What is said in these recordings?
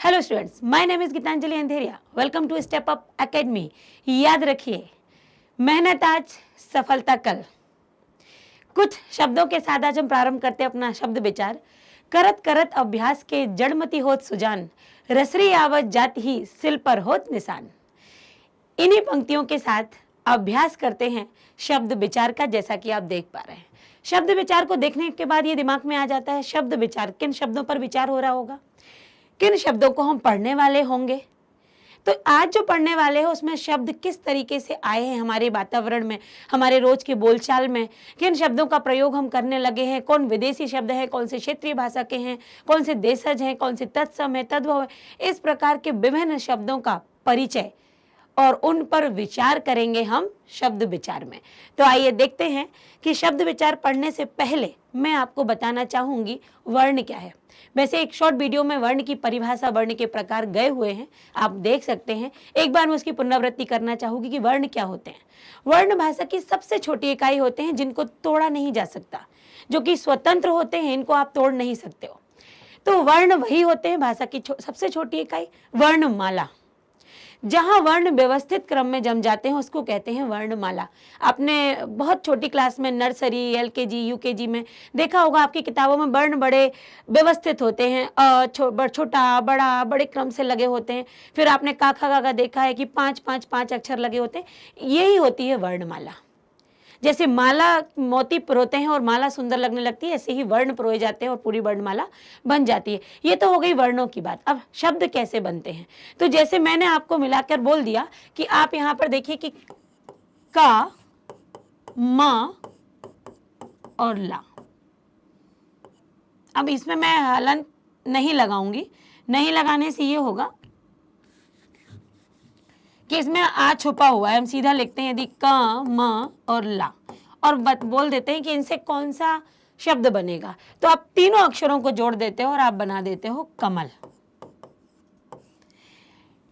Hello students, my name is Geetanjali Andheria. Welcome to Step Up Academy. याद रखिए, मेहनत आज, सफलता कल। कुछ शब्दों के साथ आज हम प्रारंभ करते हैं अपना शब्द विचार। करत करत अभ्यास के जड़मती होत सुजान, रसरी आवत जात ही सिल पर होत निशान। इन्हीं पंक्तियों के साथ अभ्यास करते हैं शब्द विचार का। जैसा कि आप देख पा रहे हैं, शब्द विचार को देखने के बाद ये दिमाग में आ जाता है शब्द विचार, किन शब्दों पर विचार हो रहा होगा, किन शब्दों को हम पढ़ने वाले होंगे। तो आज जो पढ़ने वाले हैं उसमें शब्द किस तरीके से आए हैं हमारे वातावरण में, हमारे रोज के बोलचाल में, किन शब्दों का प्रयोग हम करने लगे हैं, कौन विदेशी शब्द है, कौन से क्षेत्रीय भाषा के हैं, कौन से देशज हैं, कौन से तत्सम है, तद्भव है। इस प्रकार के विभिन्न शब्दों का परिचय और उन पर विचार करेंगे हम शब्द विचार में। तो आइए देखते हैं कि शब्द विचार पढ़ने से पहले मैं आपको बताना चाहूंगी वर्ण क्या है। वैसे एक शॉर्ट वीडियो में वर्ण की परिभाषा, वर्ण के प्रकार गए हुए हैं, आप देख सकते हैं। एक बार मैं उसकी पुनरावृत्ति करना चाहूंगी कि वर्ण क्या होते हैं। वर्ण भाषा की सबसे छोटी इकाई होते हैं जिनको तोड़ा नहीं जा सकता, जो कि स्वतंत्र होते हैं, इनको आप तोड़ नहीं सकते हो। तो वर्ण वही होते हैं भाषा की सबसे छोटी इकाई, वर्णमाला। जहां वर्ण व्यवस्थित क्रम में जम जाते हैं उसको कहते हैं वर्णमाला। आपने बहुत छोटी क्लास में, नर्सरी, एलकेजी, यूकेजी में देखा होगा, आपकी किताबों में वर्ण बड़े व्यवस्थित होते हैं, छोटा बड़ा बड़े क्रम से लगे होते हैं। फिर आपने काखा गागा देखा है कि 5 अक्षर लगे होते हैं। यही होती है वर्णमाला। जैसे माला मोती पिरोते हैं और माला सुंदर लगने लगती है, ऐसे ही वर्ण पिरोए जाते हैं और पूरी वर्णमाला बन जाती है। ये तो हो गई वर्णों की बात। अब शब्द कैसे बनते हैं, तो जैसे मैंने आपको मिलाकर बोल दिया कि आप यहां पर देखिए कि का, म और ला। अब इसमें मैं हलन नहीं लगाऊंगी, नहीं लगाने से ये होगा कि इसमें आ छुपा हुआ है। हम सीधा लिखते हैं यदि क, म और ला, और बोल देते हैं कि इनसे कौन सा शब्द बनेगा। तो आप तीनों अक्षरों को जोड़ देते हो और आप बना देते हो कमल।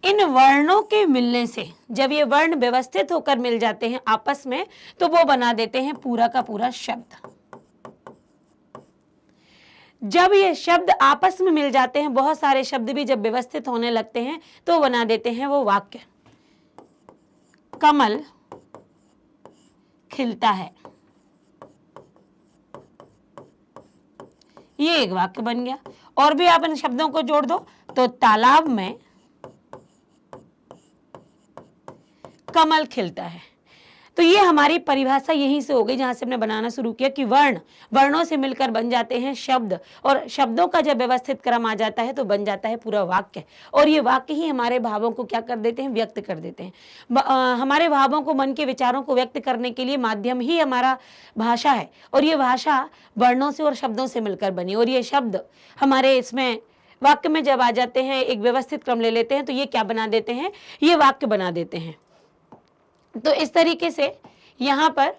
इन वर्णों के मिलने से, जब ये वर्ण व्यवस्थित होकर मिल जाते हैं आपस में, तो वो बना देते हैं पूरा का पूरा शब्द। जब ये शब्द आपस में मिल जाते हैं, बहुत सारे शब्द भी जब व्यवस्थित होने लगते हैं, तो बना देते हैं वो वाक्य। कमल खिलता है, ये एक वाक्य बन गया। और भी आप इन शब्दों को जोड़ दो तो तालाब में कमल खिलता है। तो ये हमारी परिभाषा यहीं से हो गई, जहां से हमने बनाना शुरू किया कि वर्णों से मिलकर बन जाते हैं शब्द, और शब्दों का जब व्यवस्थित क्रम आ जाता है तो बन जाता है पूरा वाक्य। और ये वाक्य ही हमारे भावों को क्या कर देते हैं, व्यक्त कर देते हैं। हमारे भावों को, मन के विचारों को व्यक्त करने के लिए माध्यम ही हमारा भाषा है, और ये भाषा वर्णों से और शब्दों से मिलकर बनी। और ये शब्द हमारे इसमें वाक्य में जब आ जाते हैं, एक व्यवस्थित क्रम ले लेते हैं, तो ये क्या बना देते हैं, ये वाक्य बना देते हैं। तो इस तरीके से यहाँ पर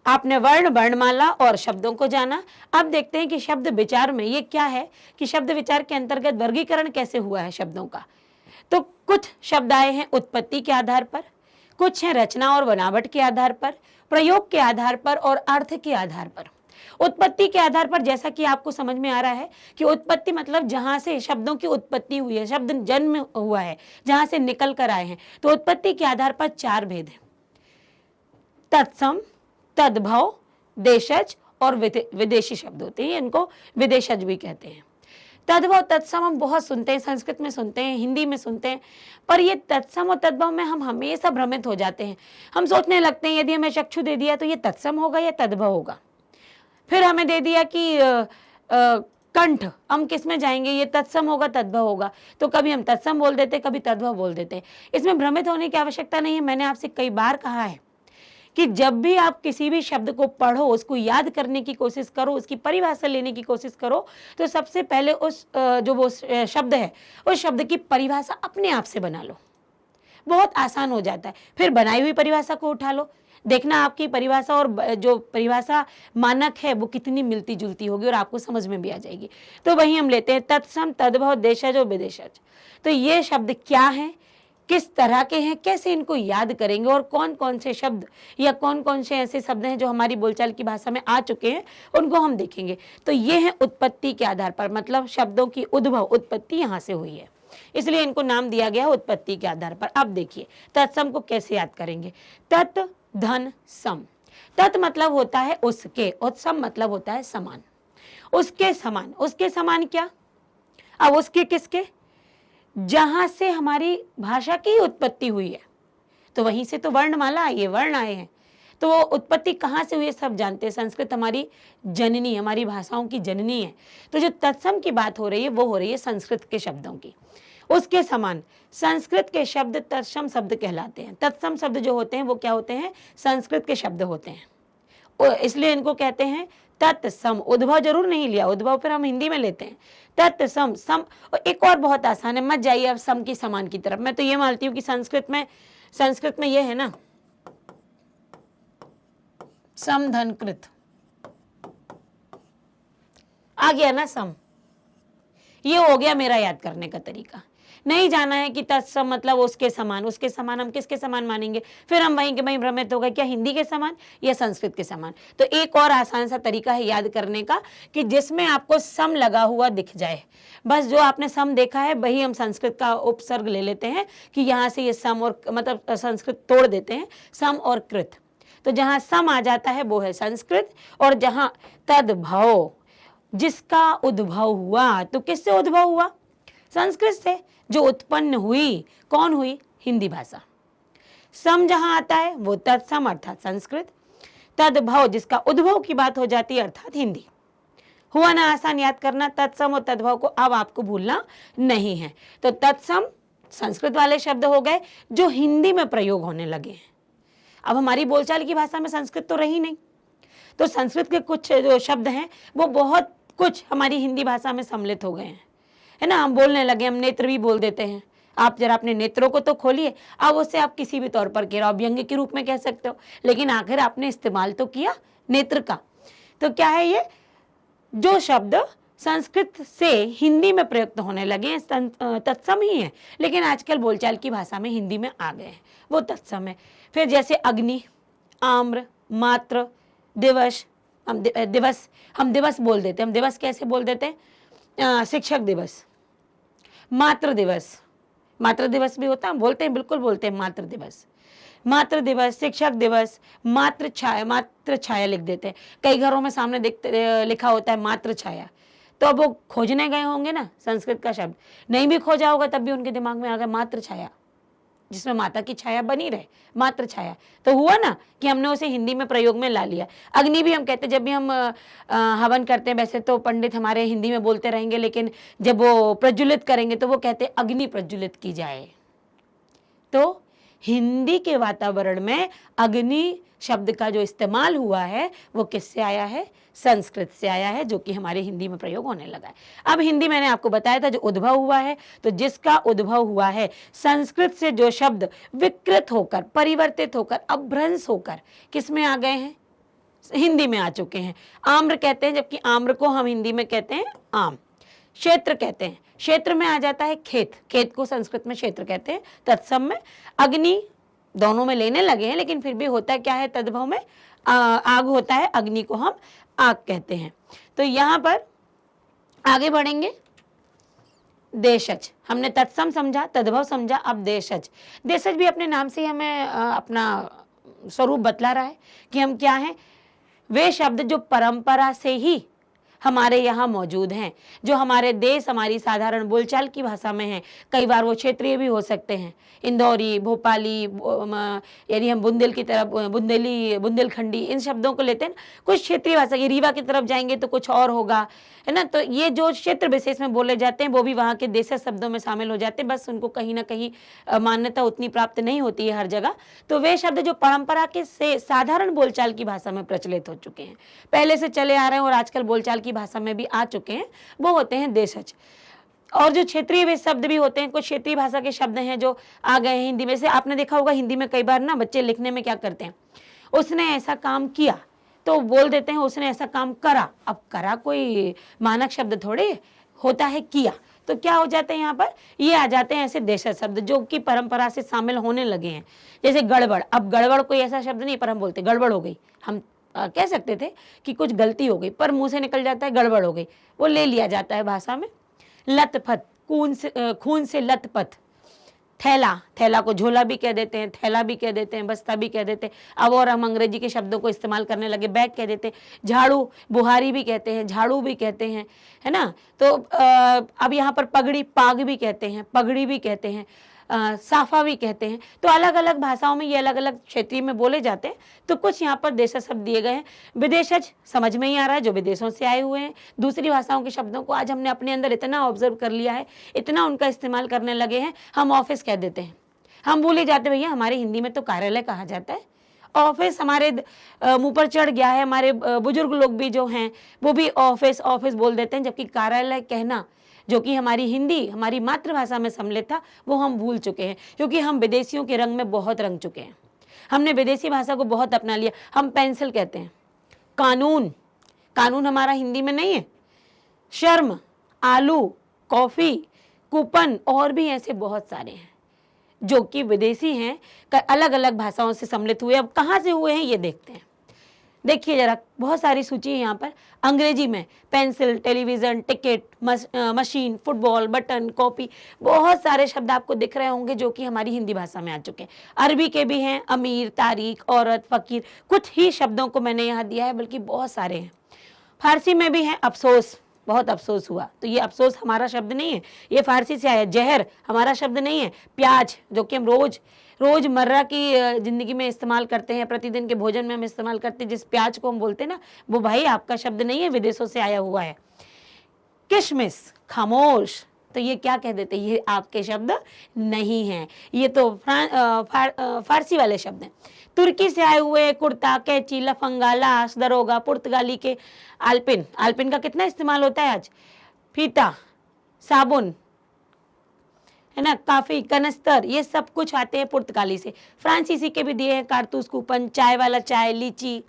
आपने वर्ण, वर्णमाला और शब्दों को जाना। अब देखते हैं कि शब्द विचार में ये क्या है, कि शब्द विचार के अंतर्गत वर्गीकरण कैसे हुआ है शब्दों का। तो कुछ शब्द आए हैं उत्पत्ति के आधार पर, कुछ हैं रचना और बनावट के आधार पर, प्रयोग के आधार पर और अर्थ के आधार पर। उत्पत्ति के आधार पर, जैसा कि आपको समझ में आ रहा है कि उत्पत्ति मतलब जहां से शब्दों की उत्पत्ति हुई है, शब्द जन्म हुआ है, जहां से निकल कर आए हैं। तो उत्पत्ति के आधार पर 4 भेद हैं, तत्सम, तद्भव, देशज और विदेशी शब्द होते हैं। इनको विदेशज भी कहते हैं। तद्भव, तत्सम हम बहुत सुनते हैं, संस्कृत में सुनते हैं, हिंदी में सुनते हैं, पर ये तत्सम और तद्भव में हम हमेशा भ्रमित हो जाते हैं। हम सोचने लगते हैं यदि हमें चक्षु दे दिया तो ये तत्सम होगा या तद्भव होगा। फिर हमें दे दिया कि कंठ, हम किस में जाएंगे, ये तत्सम होगा तद्भव होगा। तो कभी हम तत्सम बोल देते, कभी तद्भव बोल देते। इसमें भ्रमित होने की आवश्यकता नहीं है। मैंने आपसे कई बार कहा है कि जब भी आप किसी भी शब्द को पढ़ो, उसको याद करने की कोशिश करो, उसकी परिभाषा लेने की कोशिश करो, तो सबसे पहले उस जो वो शब्द है, उस शब्द की परिभाषा अपने आप से बना लो। बहुत आसान हो जाता है। फिर बनाई हुई परिभाषा को उठा लो, देखना आपकी परिभाषा और जो परिभाषा मानक है वो कितनी मिलती जुलती होगी, और आपको समझ में भी आ जाएगी। तो वही हम लेते हैं तत्सम, तद्भव, देशज और विदेशज। तो ये शब्द क्या हैं, किस तरह के हैं, कैसे इनको याद करेंगे, और कौन कौन से शब्द या कौन कौन से ऐसे शब्द हैं जो हमारी बोलचाल की भाषा में आ चुके हैं, उनको हम देखेंगे। तो ये है उत्पत्ति के आधार पर, मतलब शब्दों की उद्भव, उत्पत्ति यहाँ से हुई है। इसलिए इनको नाम दिया गया है उत्पत्ति के आधार पर। अब देखिए तत्सम को कैसे याद करेंगे। तत् धन सम। तत् मतलब होता है उसके और सम मतलब होता है समान। उसके समान, उसके समान क्या? अब उसके किसके? जहां से हमारी भाषा की उत्पत्ति हुई है, तो वहीं से तो वर्णमाला आई है, वर्ण आए हैं। तो वो उत्पत्ति कहाँ से हुई है सब जानते हैं। संस्कृत हमारी जननी, हमारी भाषाओं की जननी है। तो जो तत्सम की बात हो रही है वो हो रही है संस्कृत के शब्दों की। उसके समान संस्कृत के शब्द तत्सम शब्द कहलाते हैं। तत्सम शब्द जो होते हैं वो क्या होते हैं? संस्कृत के शब्द होते हैं, इसलिए इनको कहते हैं तत्सम। उद्भव जरूर नहीं लिया, उद्भव फिर हम हिंदी में लेते हैं। तत्सम, सम। और एक और बहुत आसान है, मत जाइए अब सम की समान की तरफ। मैं तो ये मानती हूँ कि संस्कृत में ये है ना, सम धन कृत, आ गया ना सम। ये हो गया मेरा याद करने का तरीका। नहीं जाना है कि तत्सम मतलब उसके समान। उसके समान हम किसके समान मानेंगे? फिर हम वहीं के वहीं भ्रमित हो गए, क्या हिंदी के समान या संस्कृत के समान। तो एक और आसान सा तरीका है याद करने का कि जिसमें आपको सम लगा हुआ दिख जाए, बस जो आपने सम देखा है वही हम संस्कृत का उपसर्ग ले लेते हैं कि यहाँ से ये सम और मतलब संस्कृत तोड़ देते हैं, सम और कृत। तो जहाँ सम आ जाता है वो है संस्कृत, और जहाँ तद्भव जिसका उद्भव हुआ, तो किससे उद्भव हुआ? संस्कृत से। जो उत्पन्न हुई, कौन हुई? हिंदी भाषा। सम जहां आता है वो तत्सम अर्थात संस्कृत। तद्भव जिसका उद्भव की बात हो जाती है अर्थात हिंदी। हुआ ना आसान याद करना? तत्सम और तद्भव को अब आपको भूलना नहीं है। तो तत्सम संस्कृत वाले शब्द हो गए जो हिंदी में प्रयोग होने लगे हैं। अब हमारी बोलचाल की भाषा में संस्कृत तो रही नहीं, तो संस्कृत के कुछ जो शब्द हैं वो बहुत कुछ हमारी हिंदी भाषा में सम्मिलित हो गए हैं, है ना। हम बोलने लगे, हम नेत्र भी बोल देते हैं। आप जरा अपने नेत्रों को तो खोलिए, अब उससे आप किसी भी तौर पर कह रहे हो, व्यंग्य के रूप में कह सकते हो, लेकिन आखिर आपने इस्तेमाल तो किया नेत्र का। तो क्या है ये? जो शब्द संस्कृत से हिंदी में प्रयुक्त होने लगे हैं तत्सम ही है, लेकिन आजकल बोलचाल की भाषा में हिंदी में आ गए हैं, वो तत्सम है। फिर जैसे अग्नि, आम्र, मात्र, दिवस। हम दिवस बोल देते हैं। हम दिवस कैसे बोल देते हैं? शिक्षक दिवस, मातृ दिवस। मातृ दिवस भी होता है, हम बोलते हैं, बिल्कुल बोलते हैं मातृ दिवस। मातृ दिवस, शिक्षक दिवस, मातृ छाया लिख देते हैं। कई घरों में सामने लिखा होता है मातृ छाया। तो अब वो खोजने गए होंगे ना संस्कृत का शब्द, नहीं भी खोजा होगा तब भी उनके दिमाग में आ गया मातृ छाया, जिसमें माता की छाया बनी रहे, मातृ छाया। तो हुआ ना कि हमने उसे हिंदी में प्रयोग में ला लिया। अग्नि भी हम कहते हैं, जब भी हम हवन करते हैं, वैसे तो पंडित हमारे हिंदी में बोलते रहेंगे, लेकिन जब वो प्रज्वलित करेंगे तो वो कहते हैं अग्नि प्रज्वलित की जाए। तो हिंदी के वातावरण में अग्नि शब्द का जो इस्तेमाल हुआ है वो किससे आया है? संस्कृत से आया है, जो कि हमारे हिंदी में प्रयोग होने लगा है। अब हिंदी मैंने आपको बताया था जो उद्भव हुआ है, तो जिसका उद्भव हुआ है संस्कृत से, जो शब्द विकृत होकर, परिवर्तित होकर, अभ्रंश होकर किस में आ गए हैं? हिंदी में आ चुके हैं। आम्र कहते हैं, जबकि आम्र को हम हिंदी में कहते हैं आम। क्षेत्र कहते हैं, क्षेत्र में आ जाता है खेत, खेत को संस्कृत में क्षेत्र कहते हैं। तत्सम में अग्नि, दोनों में लेने लगे हैं, लेकिन फिर भी होता क्या है? तद्भव में आग होता है, अग्नि को हम आग कहते हैं। तो यहां पर आगे बढ़ेंगे। देशज, हमने तत्सम समझा, तद्भव समझा, अब देशज। देशज भी अपने नाम से हमें अपना स्वरूप बतला रहा है कि हम क्या हैं। वे शब्द जो परंपरा से ही हमारे यहाँ मौजूद हैं, जो हमारे देश, हमारी साधारण बोलचाल की भाषा में हैं। कई बार वो क्षेत्रीय भी हो सकते हैं, इंदौरी, भोपाली, यानी हम बुंदेल की तरफ बुंदेलखंडी, इन शब्दों को लेते हैं। कुछ क्षेत्रीय भाषा, ये रीवा की तरफ जाएंगे तो कुछ और होगा, है ना। तो ये जो क्षेत्र विशेष में बोले जाते हैं वो भी वहाँ के देशी शब्दों में शामिल हो जाते हैं, बस उनको कहीं ना कहीं मान्यता उतनी प्राप्त नहीं होती है हर जगह। तो वे शब्द जो परंपरा के से साधारण बोलचाल की भाषा में प्रचलित हो चुके हैं, पहले से चले आ रहे हैं और आजकल बोलचाल की भाषा में भी आ चुके हैं, वो होते हैं देशज। और जो क्षेत्रीय वे शब्द भी होते हैं, कुछ क्षेत्रीय भाषा के शब्द हैं जो आ गए हैं हिंदी में से। आपने देखा होगा हिंदी में कई बार ना बच्चे लिखने में क्या करते हैं, उसने ऐसा काम किया तो बोल देते हैं उसने ऐसा काम करा। अब करा कोई मानक शब्द थोड़े होता है, किया। तो क्या हो जाते हैं यहाँ पर? ये आ जाते हैं ऐसे देशज शब्द जो कि परंपरा से शामिल होने लगे हैं। जैसे गड़बड़, अब गड़बड़ कोई ऐसा शब्द नहीं, पर हम बोलते गड़बड़ हो गई। हम कह सकते थे कि कुछ गलती हो गई, पर मुंह से निकल जाता है गड़बड़ हो गई, वो ले लिया जाता है भाषा में। लत फत, खून से लथपथ। थैला, थैला को झोला भी कह देते हैं, थैला भी कह देते हैं, बस्ता भी कह देते हैं। अब और हम अंग्रेजी के शब्दों को इस्तेमाल करने लगे, बैग कह देते हैं, झाड़ू, बुहारी भी कहते हैं, झाड़ू भी कहते हैं, है ना। तो अब यहाँ पर पगड़ी, पाग भी कहते हैं, पगड़ी भी कहते हैं, साफा भी कहते हैं। तो अलग अलग भाषाओं में ये अलग अलग क्षेत्रीय में बोले जाते हैं। तो कुछ यहाँ पर देशज शब्द दिए गए हैं। विदेशज समझ में ही आ रहा है, जो विदेशों से आए हुए हैं। दूसरी भाषाओं के शब्दों को आज हमने अपने अंदर इतना ऑब्जर्व कर लिया है, इतना उनका इस्तेमाल करने लगे हैं, हम ऑफिस कह देते हैं। हम भूल ही जाते भैया हमारे हिंदी में तो कार्यालय कहा जाता है। ऑफिस हमारे मुंह पर चढ़ गया है। हमारे बुजुर्ग लोग भी जो हैं वो भी ऑफिस ऑफिस बोल देते हैं, जबकि कार्यालय कहना जो कि हमारी हिंदी, हमारी मातृभाषा में सम्मिलित था, वो हम भूल चुके हैं, क्योंकि हम विदेशियों के रंग में बहुत रंग चुके हैं। हमने विदेशी भाषा को बहुत अपना लिया। हम पेंसिल कहते हैं, कानून, कानून हमारा हिंदी में नहीं है। शर्म, आलू, कॉफी, कूपन और भी ऐसे बहुत सारे हैं जो कि विदेशी हैं, अलग अलग भाषाओं से सम्मिलित हुए। अब कहाँ से हुए हैं ये देखते हैं। देखिए जरा, बहुत सारी सूची है यहाँ पर। अंग्रेजी में pencil, television, ticket, machine, football, button, copy, बहुत सारे शब्द आपको दिख रहे होंगे जो कि हमारी हिंदी भाषा में आ चुके हैं। अरबी के भी हैं, अमीर, तारीख, औरत, फ़कीर, कुछ ही शब्दों को मैंने यहाँ दिया है, बल्कि बहुत सारे हैं। फारसी में भी हैं, अफसोस, बहुत अफसोस हुआ, तो ये अफसोस हमारा शब्द नहीं है, ये फारसी से आया। जहर हमारा शब्द नहीं है। प्याज, जो कि हम रोजमर्रा की जिंदगी में इस्तेमाल करते हैं, प्रतिदिन के भोजन में हम इस्तेमाल करते हैं, जिस प्याज को हम बोलते हैं ना, वो भाई आपका शब्द नहीं है, विदेशों से आया हुआ है। किशमिश, खामोश, तो ये क्या कह देते हैं, ये आपके शब्द नहीं हैं, ये तो फारसी वाले शब्द हैं। तुर्की से आए हुए कुर्ता, कैंची, लफंगा, लाश, दरोगा, पुर्तगाली के आल्पिन, आल्पिन का कितना इस्तेमाल होता है आज, फीता, साबुन, है ना, काफी, कनस्तर, ये सब कुछ आते हैं पुर्तगाली से। फ्रांसीसी के भी दिए हैं, कारतूस, कूपन, चाय वाला चाय, लीची।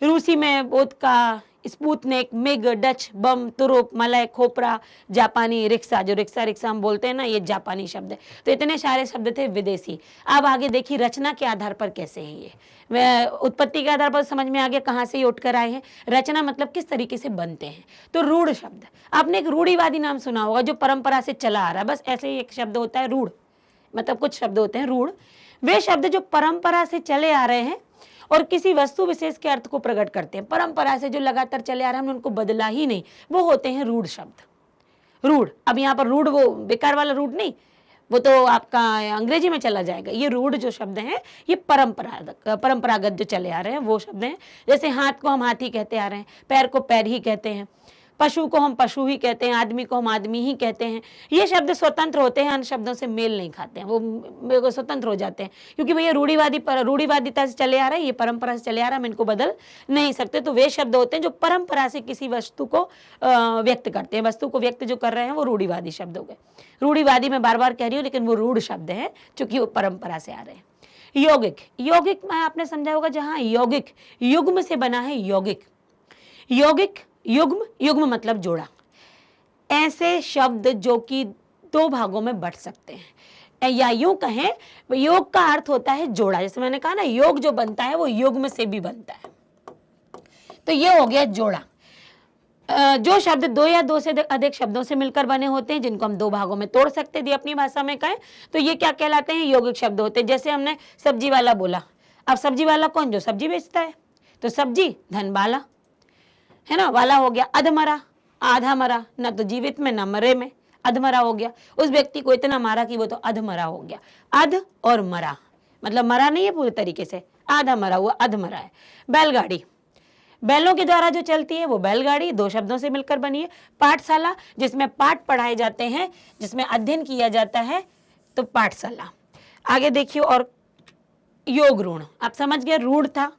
रूसी में वोदका, स्पुतनिक, मिग, डच, बम, तुरुप, मलय, खोपरा, जापानी, रिक्शा, जो रिक्शा हम बोलते हैं ना, ये जापानी शब्द है। तो इतने सारे शब्द थे विदेशी। अब आगे देखिए रचना के आधार पर कैसे हैं ये, उत्पत्ति के आधार पर समझ में आ गया कहाँ से ये उठकर आए हैं। रचना मतलब किस तरीके से बनते हैं। तो रूढ़ शब्द, आपने एक रूढ़िवादी नाम सुना होगा, जो परंपरा से चला आ रहा है, बस ऐसे ही एक शब्द होता है रूढ़, मतलब कुछ शब्द होते हैं रूढ़, वे शब्द जो परंपरा से चले आ रहे हैं और किसी वस्तु विशेष के अर्थ को प्रकट करते हैं। परंपरा से जो लगातार चले आ रहे हैं, हमने उनको बदला ही नहीं, वो होते हैं रूढ़ शब्द। रूढ़, अब यहाँ पर रूढ़ वो बेकार वाला रूढ़ नहीं, वो तो आपका अंग्रेजी में चला जाएगा। ये रूढ़ जो शब्द हैं, ये परंपरागत जो चले आ रहे हैं वो शब्द हैं। जैसे हाथ को हम हाथी कहते आ रहे हैं, पैर को पैर ही कहते हैं, पशु को हम पशु ही कहते हैं, आदमी को हम आदमी ही कहते हैं। ये शब्द स्वतंत्र होते हैं, अन्य शब्दों से मेल नहीं खाते हैं, वो स्वतंत्र हो जाते हैं, क्योंकि भैया रूढ़िवादिता से चले आ रहे हैं, ये परंपरा से चले आ रहा है, हम इनको बदल नहीं सकते। तो वे शब्द होते हैं जो परंपरा से किसी वस्तु को व्यक्त करते हैं। वस्तु को व्यक्त जो कर रहे हैं वो रूढ़िवादी शब्द हो गए। रूढ़िवादी मैं बार बार कह रही हूँ, लेकिन वो रूढ़ शब्द है, चूंकि वो परंपरा से आ रहे हैं। यौगिक, यौगिक में आपने समझा होगा, जहाँ यौगिक युग्म से बना है, यौगिक, यौगिक, युग्म, युग्म मतलब जोड़ा। ऐसे शब्द जो कि दो भागों में बंट सकते हैं, या यूं कहें योग का अर्थ होता है जोड़ा। जैसे मैंने कहा ना, योग जो बनता है वो युग्म से भी बनता है, तो ये हो गया जोड़ा। जो शब्द दो या दो से अधिक शब्दों से मिलकर बने होते हैं, जिनको हम दो भागों में तोड़ सकते हैं, अपनी भाषा में कहें तो ये क्या कहलाते हैं, यौगिक शब्द होते हैं। जैसे हमने सब्जी वाला बोला, अब सब्जी वाला कौन, जो सब्जी बेचता है, तो सब्जी धन वाला, है ना, वाला हो गया। अधमरा, आधा मरा, ना तो जीवित में ना मरे में, अधमरा हो गया। उस व्यक्ति को इतना मारा कि वो तो अधमरा हो गया। अध और मरा मतलब मरा नहीं है पूरे तरीके से, आधा मरा हुआ, अधमरा है। बैलगाड़ी, बैलों के द्वारा जो चलती है वो बैलगाड़ी, दो शब्दों से मिलकर बनी है। पाठशाला, जिसमें पाठ पढ़ाए जाते हैं, जिसमें अध्ययन किया जाता है, तो पाठशाला। आगे देखिए, और योग ऋण, आप समझ गए, रूढ़ था,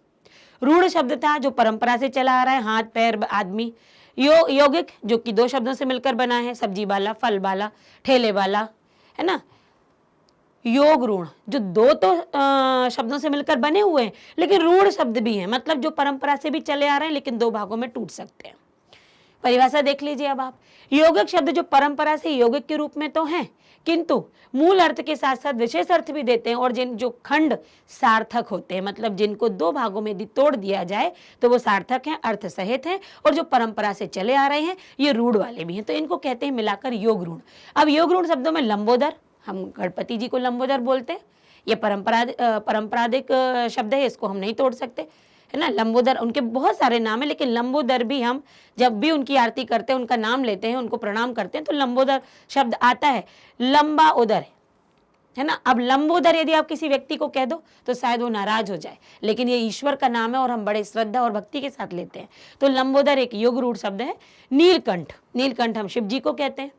रूढ़ शब्द था जो परंपरा से चला आ रहा है, हाथ पैर आदमी। यौगिक जो कि दो शब्दों से मिलकर बना है, सब्जी वाला, फल वाला, ठेले वाला, है ना। योग ऋण जो दो तो शब्दों से मिलकर बने हुए हैं, लेकिन रूढ़ शब्द भी हैं, मतलब जो परंपरा से भी चले आ रहे हैं, लेकिन दो भागों में टूट सकते हैं। परिभाषा देख लीजिए अब आप। यौगिक शब्द जो परंपरा से यौगिक के रूप में तो हैं, किंतु मूल अर्थ के साथ साथ विशेष अर्थ भी देते हैं, और जिन जो खंड सार्थक होते हैं, मतलब जिनको दो भागों में यदि तोड़ दिया जाए तो वो सार्थक हैं, अर्थ सहित हैं, और जो परंपरा से चले आ रहे हैं ये रूढ़ वाले भी हैं, तो इनको कहते हैं मिलाकर योग रूढ़। अब योग रूढ़ शब्दों में लंबोदर, हम गणपति जी को लंबोदर बोलते हैं, ये परंपरादिक शब्द है, इसको हम नहीं तोड़ सकते, है ना। लंबोदर, उनके बहुत सारे नाम है, लेकिन लंबोदर भी हम जब भी उनकी आरती करते हैं, उनका नाम लेते हैं, उनको प्रणाम करते हैं, तो लंबोदर शब्द आता है। लंबा उदर है ना। अब लंबोदर यदि आप किसी व्यक्ति को कह दो तो शायद वो नाराज हो जाए, लेकिन ये ईश्वर का नाम है और हम बड़े श्रद्धा और भक्ति के साथ लेते हैं, तो लंबोदर एक योग रूढ़ शब्द है। नीलकंठ, नीलकंठ हम शिव जी को कहते हैं।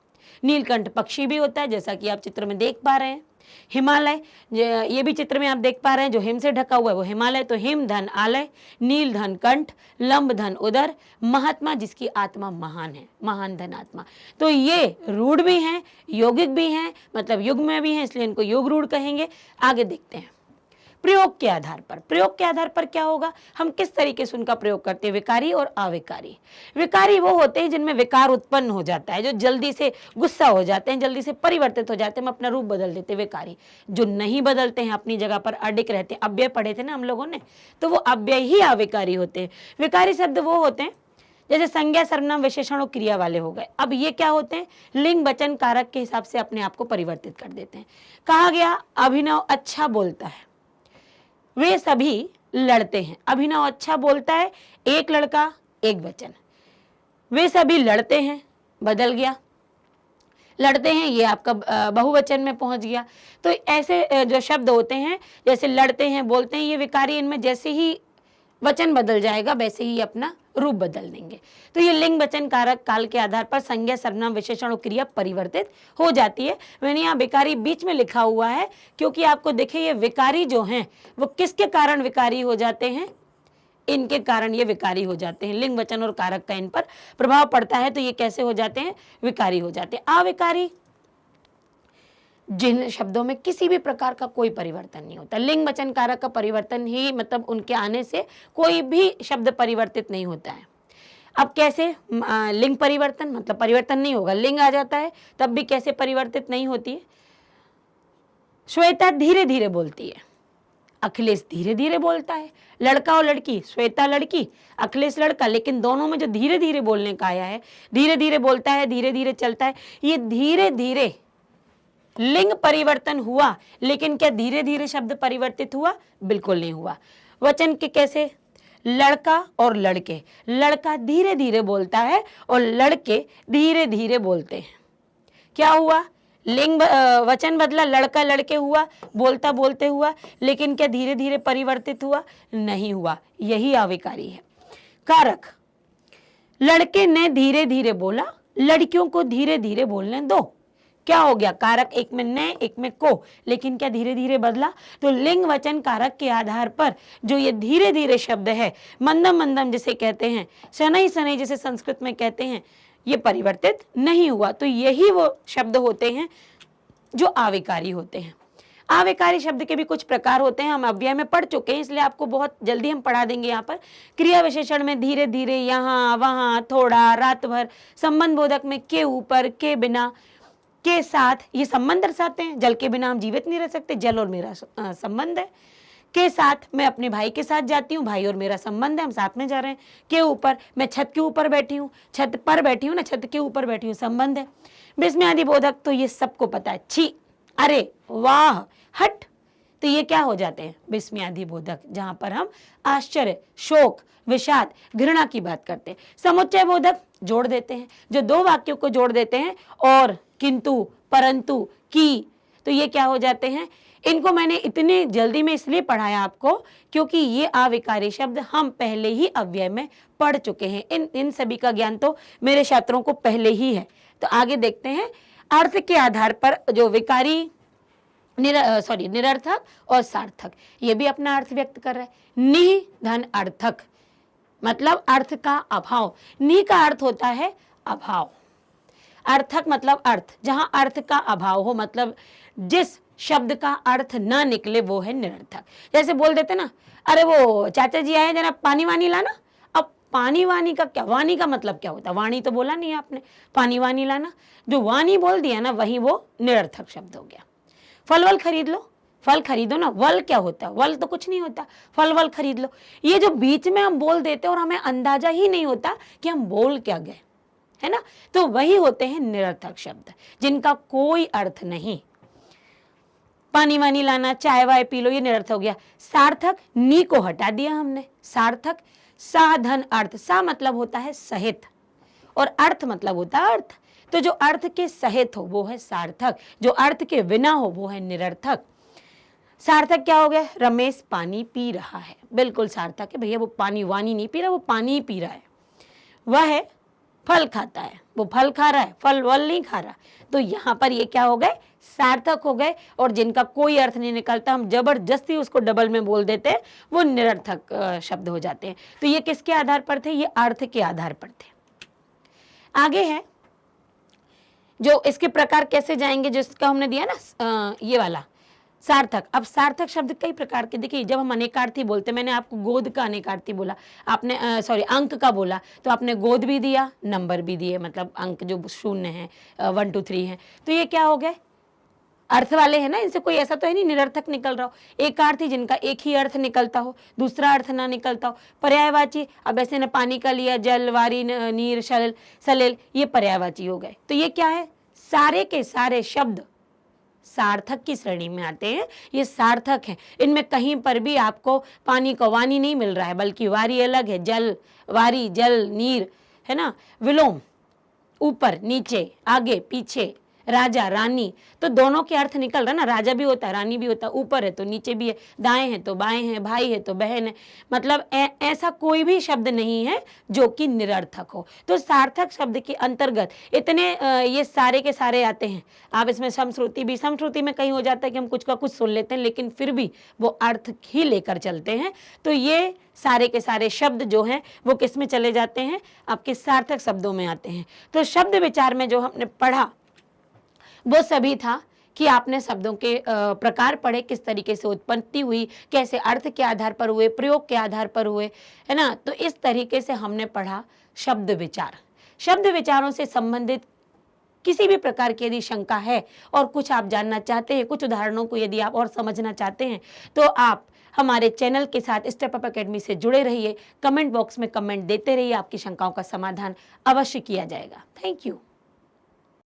नीलकंठ पक्षी भी होता है, जैसा कि आप चित्र में देख पा रहे हैं। हिमालय, ये भी चित्र में आप देख पा रहे हैं, जो हिम से ढका हुआ है वो हिमालय, तो हिम धन आलय, नील धन कंठ, लंब धन उदर, महात्मा जिसकी आत्मा महान है, महान धन आत्मा। तो ये रूढ़ भी हैं, यौगिक भी हैं, मतलब युग में भी हैं, इसलिए इनको योग रूढ़ कहेंगे। आगे देखते हैं प्रयोग के आधार पर। प्रयोग के आधार पर क्या होगा, हम किस तरीके से उनका प्रयोग करते हैं, विकारी और अविकारी। विकारी वो होते हैं जिनमें विकार उत्पन्न हो जाता है, जो जल्दी से गुस्सा हो जाते हैं, जल्दी से परिवर्तित हो जाते हैं, हम अपना रूप बदल देते हैं, विकारी। जो नहीं बदलते हैं, अपनी जगह पर अडिग रहते हैं, अव्यय पढ़े थे ना हम लोगों ने, तो वो अव्यय ही अविकारी होते हैं। विकारी शब्द वो होते हैं जैसे संज्ञा, सर्वनाम, विशेषण और क्रिया वाले हो गए। अब ये क्या होते हैं, लिंग वचन कारक के हिसाब से अपने आप को परिवर्तित कर देते हैं। कहा गया अभिनव अच्छा बोलता है, वे सभी लड़ते हैं। अभिनव अच्छा बोलता है, एक लड़का एक वचन, वे सभी लड़ते हैं, बदल गया, लड़ते हैं ये आपका बहुवचन में पहुंच गया। तो ऐसे जो शब्द होते हैं, जैसे लड़ते हैं, बोलते हैं, ये विकारी, इनमें जैसे ही वचन बदल जाएगा वैसे ही अपना रूप बदल देंगे। तो ये लिंग वचन कारक काल के आधार पर संज्ञा, सर्वनाम, विशेषण और क्रिया परिवर्तित हो जाती है। मैंने यहाँ विकारी बीच में लिखा हुआ है क्योंकि आपको देखिए ये विकारी जो हैं वो किसके कारण विकारी हो जाते हैं, इनके कारण ये विकारी हो जाते हैं। लिंग वचन और कारक का इन पर प्रभाव पड़ता है, तो ये कैसे हो जाते हैं, विकारी हो जाते हैं। अविकारी, जिन शब्दों में किसी भी प्रकार का कोई परिवर्तन नहीं होता। लिंग वचन कारक का परिवर्तन ही, मतलब उनके आने से कोई भी शब्द परिवर्तित नहीं होता है। अब कैसे लिंग परिवर्तन, मतलब परिवर्तन नहीं होगा, लिंग आ जाता है तब भी कैसे परिवर्तित नहीं होती है। श्वेता धीरे धीरे बोलती है, अखिलेश धीरे धीरे बोलता है। लड़का और लड़की, श्वेता लड़की, अखिलेश लड़का, लेकिन दोनों में जो धीरे धीरे बोलने का आया है, धीरे धीरे बोलता है, धीरे धीरे चलता है, ये धीरे धीरे लिंग परिवर्तन हुआ, लेकिन क्या धीरे धीरे शब्द परिवर्तित हुआ, बिल्कुल नहीं हुआ। वचन के कैसे, लड़का और लड़के, लड़का धीरे धीरे बोलता है और लड़के धीरे धीरे बोलते हैं। क्या हुआ, लिंग वचन बदला, लड़का लड़के हुआ, बोलता बोलते हुआ, लेकिन क्या धीरे धीरे परिवर्तित हुआ, नहीं हुआ, यही अविकारी है। कारक, लड़के ने धीरे धीरे बोला, लड़कियों को धीरे धीरे बोलने दो। क्या हो गया, कारक एक में ने, एक में को, लेकिन क्या धीरे धीरे बदला। तो लिंग वचन कारक के आधार पर जो ये धीरे धीरे शब्द है, मंदम मंदम जिसे कहते हैं, शनै शनै जिसे संस्कृत में कहते हैं, ये परिवर्तित नहीं हुआ। तो यही वो शब्द होते हैं जो अविकारी होते हैं। अविकारी शब्द के भी कुछ प्रकार होते हैं, हम अव्यय में पढ़ चुके हैं, इसलिए आपको बहुत जल्दी हम पढ़ा देंगे। यहाँ पर क्रिया विशेषण में धीरे धीरे, यहाँ वहाँ, थोड़ा, रात भर। संबंध बोधक में के ऊपर, के बिना, के साथ, ये संबंध दर्शाते हैं। जल के बिना हम जीवित नहीं रह सकते, जल और मेरा संबंध है। के साथ, मैं अपने भाई के साथ जाती हूँ, भाई और मेरा संबंध है, हम साथ में जा रहे हैं। के ऊपर, मैं छत के ऊपर बैठी हूँ, छत पर बैठी हूँ ना, छत के ऊपर बैठी हूँ, संबंध है। विस्मय आदि बोधक तो ये सबको पता है, छी, अरे, वाह, हट, तो ये क्या हो जाते हैं, विस्मय आदि बोधक, जहां पर हम आश्चर्य, शोक, विषाद, घृणा की बात करते हैं। समुच्चय बोधक जोड़ देते हैं, जो दो वाक्यों को जोड़ देते हैं, और, किंतु, परंतु, की, तो ये क्या हो जाते हैं। इनको मैंने इतनी जल्दी में इसलिए पढ़ाया आपको क्योंकि ये अविकारी शब्द हम पहले ही अव्यय में पढ़ चुके हैं। इन सभी का ज्ञान तो मेरे छात्रों को पहले ही है। तो आगे देखते हैं, अर्थ के आधार पर जो विकारी, निरर्थक और सार्थक, ये भी अपना अर्थ व्यक्त कर रहा है। निह धन अर्थक, मतलब अर्थ का अभाव। निह का अर्थ होता है अभाव, अर्थक मतलब अर्थ, जहां अर्थ का अभाव हो, मतलब जिस शब्द का अर्थ ना निकले वो है निरर्थक। जैसे बोल देते ना, अरे वो चाचा जी आए, जरा पानी वानी लाना। अब पानी वानी का क्या, वाणी का मतलब क्या होता है? वाणी तो बोला नहीं आपने, पानी वानी लाना, जो वाणी बोल दिया ना वही वो निरर्थक शब्द हो गया। फल वल खरीद लो, फल खरीदो ना, वल क्या होता है? वल तो कुछ नहीं होता, फल वल खरीद लो। ये जो बीच में हम बोल देते हैं और हमें अंदाजा ही नहीं होता कि हम बोल क्या गए, है ना, तो वही होते हैं निरर्थक शब्द जिनका कोई अर्थ नहीं। पानी वानी लाना, चाय वाय पी लो, ये निरर्थक हो गया। सार्थक, नी को हटा दिया हमने, सार्थक। साधन अर्थ, सा मतलब होता है सहित और अर्थ मतलब होता है अर्थ, तो जो अर्थ के सहित हो वो है सार्थक, जो अर्थ के बिना हो वो है निरर्थक। सार्थक क्या हो गया? रमेश पानी पी रहा है, बिल्कुल सार्थक है भैया, वो पानी वानी नहीं पी रहा, वो पानी ही पी रहा है। वह फल खाता है, वो फल खा रहा है, फल वल नहीं खा रहा, तो यहाँ पर ये क्या हो गए? सार्थक हो गए। और जिनका कोई अर्थ नहीं निकलता, हम जबरदस्ती उसको डबल में बोल देते हैं, वो निरर्थक शब्द हो जाते हैं। तो ये किसके आधार पर थे? ये अर्थ के आधार पर थे। आगे है जो इसके प्रकार कैसे जाएंगे, जिसका हमने दिया ना ये वाला सार्थक। अब सार्थक शब्द कई प्रकार के, देखिए जब हम अनेकार्थी बोलते, मैंने आपको गोद का अनेकार्थी बोला, आपने अंक का बोला, तो आपने गोद भी दिया, नंबर भी दिए, मतलब अंक जो 0 है, 1 2 3 है, तो ये क्या हो गए? अर्थ वाले हैं ना, इनसे कोई ऐसा तो है नहीं निरर्थक निकल रहा हो। एकार्थी जिनका एक ही अर्थ निकलता हो, दूसरा अर्थ ना निकलता हो। पर्यायवाची, अब ऐसे न पानी का लिया, जल, वारी, नीर, सलेल, ये पर्यायवाची हो गए। तो ये क्या है? सारे के सारे शब्द सार्थक की श्रेणी में आते हैं, ये सार्थक हैं। इनमें कहीं पर भी आपको पानी को वानी नहीं मिल रहा है, बल्कि वारी अलग है, जल वारी, जल नीर, है ना, विलोम, ऊपर नीचे, आगे पीछे, राजा रानी, तो दोनों के अर्थ निकल रहा ना, राजा भी होता है, रानी भी होता है, ऊपर है तो नीचे भी है, दाएं है तो बाएं है, भाई है तो बहन है, मतलब ऐसा कोई भी शब्द नहीं है जो कि निरर्थक हो। तो सार्थक शब्द के अंतर्गत इतने ये सारे के सारे आते हैं। आप इसमें समश्रुति भी, समश्रुति में कहीं हो जाता है कि हम कुछ का कुछ सुन लेते हैं लेकिन फिर भी वो अर्थ ही लेकर चलते हैं। तो ये सारे के सारे शब्द जो हैं वो किस में चले जाते हैं? आपके सार्थक शब्दों में आते हैं। तो शब्द विचार में जो हमने पढ़ा वो सभी था कि आपने शब्दों के प्रकार पढ़े, किस तरीके से उत्पत्ति हुई, कैसे अर्थ के आधार पर हुए, प्रयोग के आधार पर हुए, है ना। तो इस तरीके से हमने पढ़ा शब्द विचार। शब्द विचारों से संबंधित किसी भी प्रकार की यदि शंका है और कुछ आप जानना चाहते हैं, कुछ उदाहरणों को यदि आप और समझना चाहते हैं, तो आप हमारे चैनल के साथ स्टेप अप एकेडमी से जुड़े रहिए। कमेंट बॉक्स में कमेंट देते रहिए, आपकी शंकाओं का समाधान अवश्य किया जाएगा। Thank you.